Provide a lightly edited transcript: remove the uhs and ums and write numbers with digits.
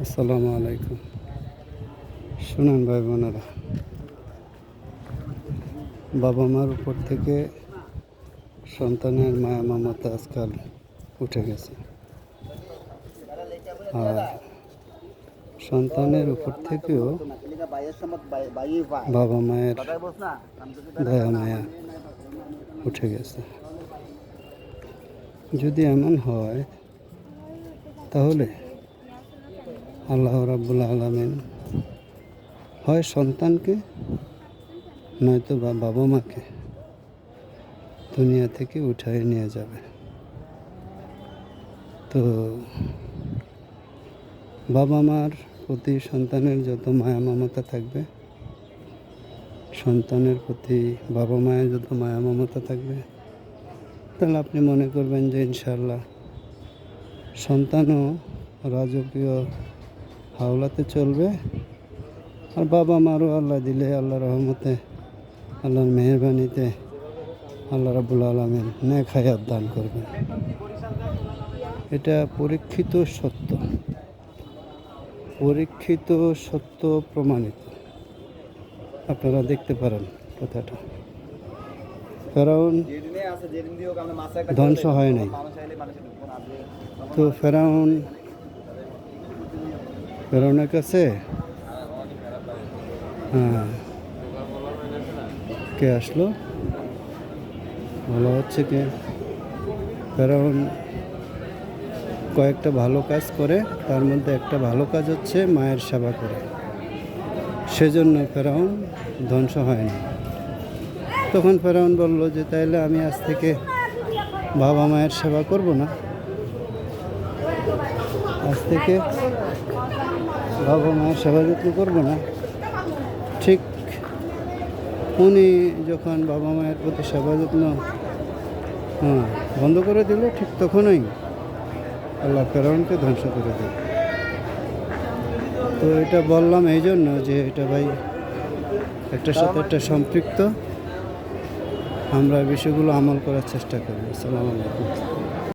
আসসালামু আলাইকুম। শুনুন ভাই বোনেরা, বাবা মার উপর থেকে সন্তানের মায়া মমতা আজকাল উঠে গেছে। আর সন্তানের উপর থেকেও বাবা মায়ের দয়া মায়া উঠে গেছে। যদি এমন হয় তাহলে আল্লাহ রাব্বুল আলামিন হয় সন্তানকে নয়তো বা বাবা মাকে দুনিয়া থেকে উঠায় নিয়ে যাবে। তো বাবা মার প্রতি সন্তানের যত মায়া মমতা থাকবে, সন্তানের প্রতি বাবা মায়ের যত মায়া মমতা থাকবে, তাহলে আপনি মনে করবেন যে ইনশাআল্লাহ সন্তানও রাজকীয় হাওলাতে চলবে, আর বাবা মারও আল্লাহ দিলে, আল্লাহর রহমতে, আল্লাহর মেহেরবানিতে আল্লাহ রাব্বুল আলামিন নেক হায়াত দান করবেন। এটা পরীক্ষিত সত্য প্রমাণিত। আপনারা দেখতে পারেন কথাটা। ফেরাউন ধ্বংস হয় নাই, তো ফেরাউনের কাছে কে আসলো বলা হচ্ছে কে ফেরাউন কয়েকটা ভালো কাজ করে, তার মধ্যে একটা ভালো কাজ হচ্ছে মায়ের সেবা করে, সেজন্য ফেরাউন ধ্বংস হয়নি। তখন ফেরাউন বলল যে তাইলে আমি আজ থেকে বাবা মায়ের সেবা করব না, আজ থেকে বাবা মায়ের সেবা যত্ন করব না। ঠিক উনি যখন বাবা মায়ের প্রতি সেবা যত্ন বন্ধ করে দিল, ঠিক তখনই আল্লাহ ফেরাউনকে ধ্বংস করে দিল। তো এটা বললাম এই জন্য যে এটা ভাই একটার সাথে একটা সম্পৃক্ত। আমরা বিষয়গুলো আমল করার চেষ্টা করি। আসসালামু আলাইকুম।